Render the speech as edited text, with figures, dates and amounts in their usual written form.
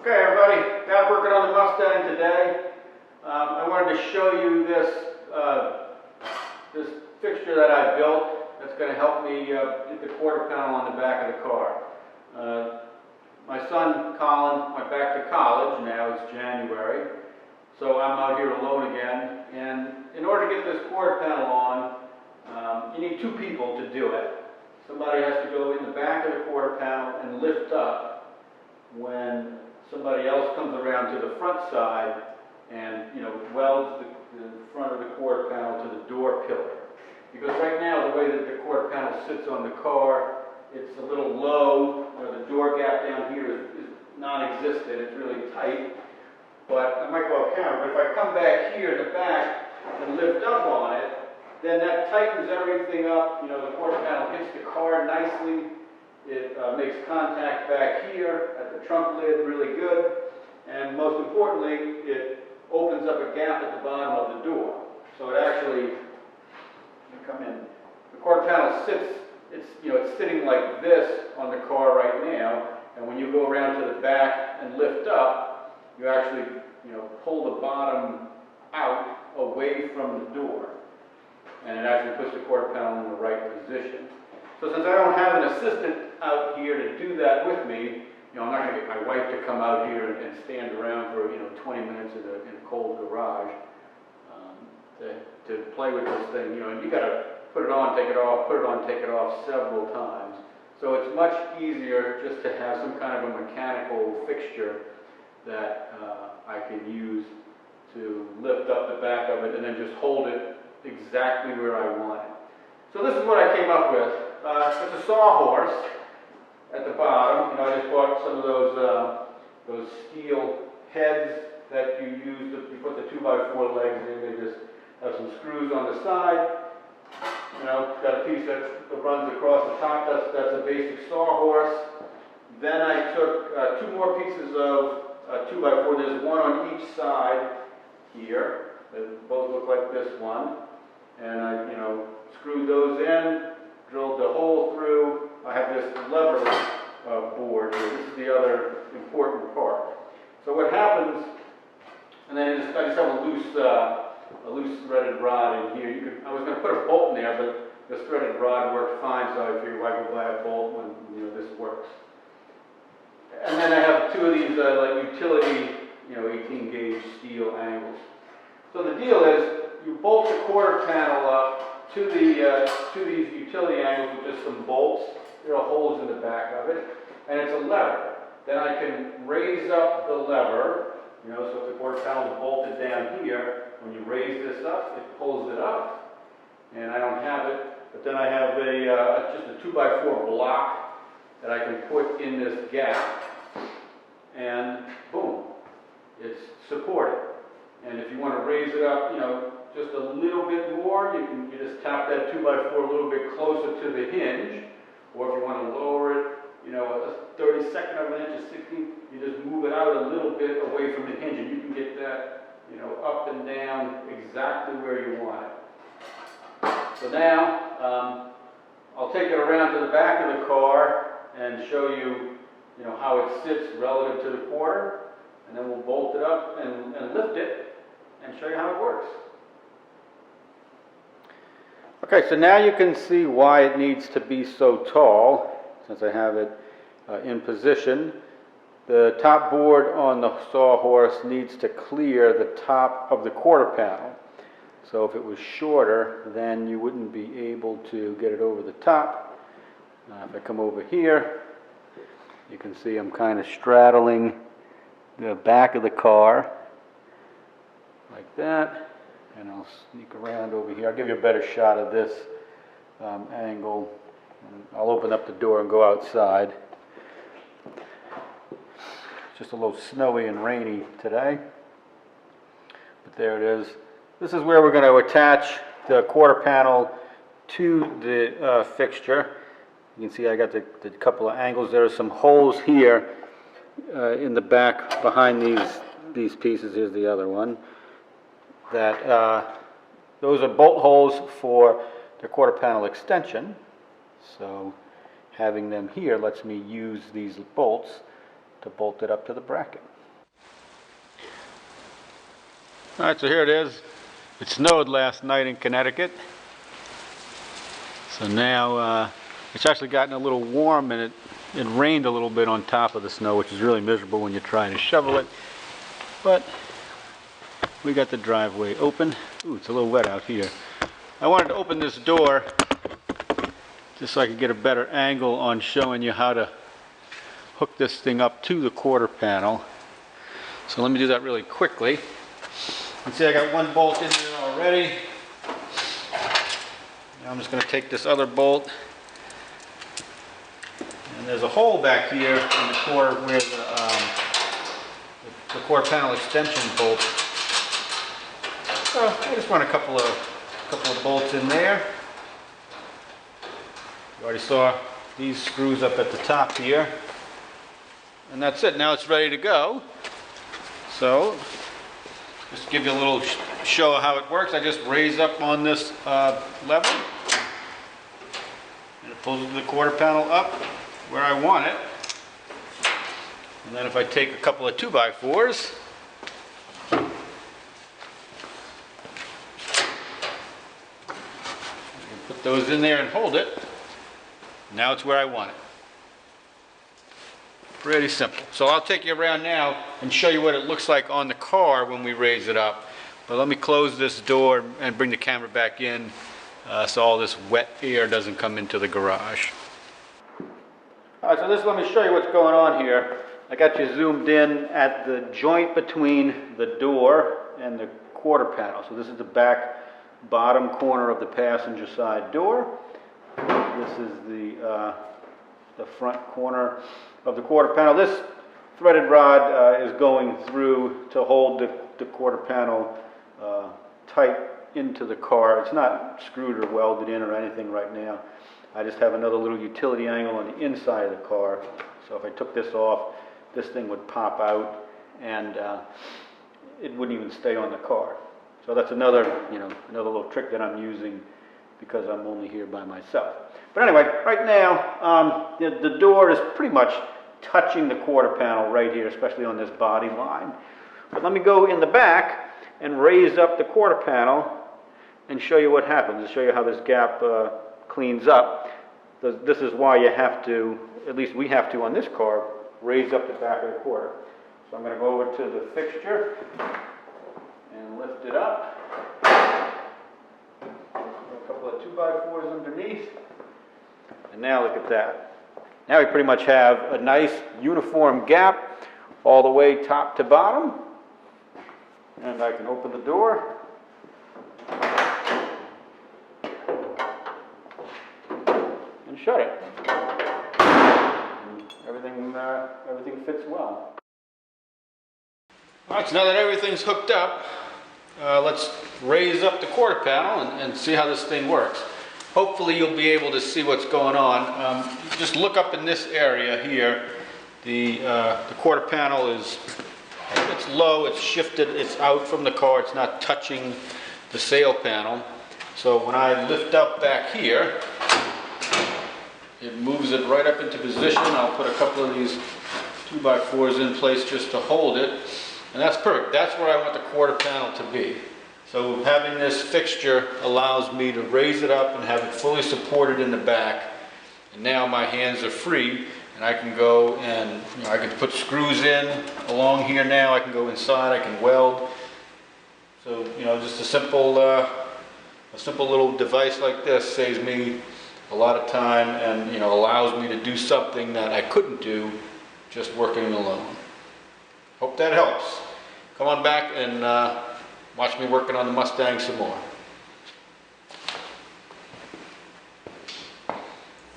Okay, everybody, back working on the Mustang today. I wanted to show you this fixture that I built that's going to help me get the quarter panel on the back of the car. My son Colin went back to college. Now it's January, so I'm out here alone again. And in order to get this quarter panel on, you need two people to do it. Somebody has to go in the back of the quarter panel and lift up when somebody else comes around to the front side and, welds the front of the quarter panel to the door pillar. Because right now, the way that the quarter panel sits on the car, it's a little low, or the door gap down here is non-existent, it's really tight. But I might go off camera, but if I come back here in the back and lift up on it, then that tightens everything up. The quarter panel hits the car nicely. It makes contact back here at the trunk lid really good. And most importantly, it opens up a gap at the bottom of the door. So it actually, you come in, the quarter panel sits, it's sitting like this on the car right now. And when you go around to the back and lift up, you actually, pull the bottom out away from the door. And it actually puts the quarter panel in the right position. So since I don't have an assistant out here to do that with me, I'm not going to get my wife to come out here and stand around for 20 minutes in a cold garage to play with this thing. And you got to put it on, take it off, put it on, take it off several times. So it's much easier just to have some kind of a mechanical fixture that I can use to lift up the back of it and then just hold it exactly where I want it. So this is what I came up with. It's a sawhorse at the bottom. I just bought some of those steel heads that you use you put the 2x4 legs in. They just have some screws on the side. Got a piece that runs across the top. That's a basic sawhorse. Then I took two more pieces of 2x4. There's one on each side here. They both look like this one. And I, screwed those in, drilled the hole through. I have this lever board here. This is the other important part. So what happens, and then I just have a loose threaded rod in here. I was going to put a bolt in there, but this threaded rod worked fine, so I figured why go buy a bolt when this works. And then I have two of these like utility, 18 gauge steel angles. So the deal is, you bolt the quarter panel up to these utility angles with just some bolts. There are holes in the back of it, and it's a lever. Then I can raise up the lever, so if the quarter panel is bolted down here, when you raise this up, it pulls it up, and I don't have it. But then I have just a 2x4 block that I can put in this gap, and boom, it's supported. And if you want to raise it up, just a little bit more, you just tap that 2x4 a little bit closer to the hinge. Or if you want to lower it, a 32nd of an inch, a 16th, you just move it out a little bit away from the hinge, and you can get that, up and down exactly where you want it. So now, I'll take it around to the back of the car and show you, how it sits relative to the quarter, and then we'll bolt it up and lift it and show you how it works. Okay, so now you can see why it needs to be so tall, since I have it in position. The top board on the sawhorse needs to clear the top of the quarter panel. So if it was shorter, then you wouldn't be able to get it over the top. If I come over here, you can see I'm kind of straddling the back of the car like that. And I'll sneak around over here. I'll give you a better shot of this angle. And I'll open up the door and go outside. It's just a little snowy and rainy today. But there it is. This is where we're going to attach the quarter panel to the fixture. You can see I got the couple of angles. There are some holes here in the back behind these pieces. Here's the other one. That those are bolt holes for the quarter panel extension. So having them here lets me use these bolts to bolt it up to the bracket. All right, so here it is. It snowed last night in Connecticut. So now it's actually gotten a little warm, and it rained a little bit on top of the snow, which is really miserable when you're trying to shovel it. But we got the driveway open. Ooh, it's a little wet out here. I wanted to open this door just so I could get a better angle on showing you how to hook this thing up to the quarter panel. So let me do that really quickly. You can see I got one bolt in there already. Now I'm just going to take this other bolt, and there's a hole back here in the core where the quarter panel extension bolt. So I just want a couple of bolts in there. You already saw these screws up at the top here, and that's it. Now it's ready to go. So just to give you a little show of how it works, I just raise up on this lever, and it pulls the quarter panel up where I want it. And then if I take a couple of 2x4s, put those in there and hold it, now it's where I want it. Pretty simple. So I'll take you around now and show you what it looks like on the car when we raise it up. But let me close this door and bring the camera back in so all this wet air doesn't come into the garage. All right, so let me show you what's going on here. I got you zoomed in at the joint between the door and the quarter panel. So this is the back bottom corner of the passenger side door. This is the front corner of the quarter panel. This threaded rod is going through to hold the quarter panel tight into the car. It's not screwed or welded in or anything right now. I just have another little utility angle on the inside of the car. So if I took this off, this thing would pop out, and it wouldn't even stay on the car. So that's another little trick that I'm using because I'm only here by myself. But anyway, right now, the door is pretty much touching the quarter panel right here, especially on this body line. But let me go in the back and raise up the quarter panel and show you what happens, and show you how this gap cleans up. This is why you have to, at least we have to on this car, raise up the back of the quarter. So I'm going to go over to the fixture and lift it up. A couple of 2x4s underneath. And now look at that. Now we pretty much have a nice uniform gap all the way top to bottom. And I can open the door. And shut it. And everything fits well. All right, so now that everything's hooked up, let's raise up the quarter panel and see how this thing works. Hopefully you'll be able to see what's going on. Just look up in this area here. The quarter panel it's low, it's shifted, it's out from the car, it's not touching the sail panel. So when I lift up back here, it moves it right up into position. I'll put a couple of these 2x4s in place just to hold it. And that's perfect. That's where I want the quarter panel to be. So having this fixture allows me to raise it up and have it fully supported in the back. And now my hands are free, and I can go and I can put screws in along here now. I can go inside, I can weld. So just a simple little device like this saves me a lot of time, and allows me to do something that I couldn't do just working alone. Hope that helps. Come on back and watch me working on the Mustang some more.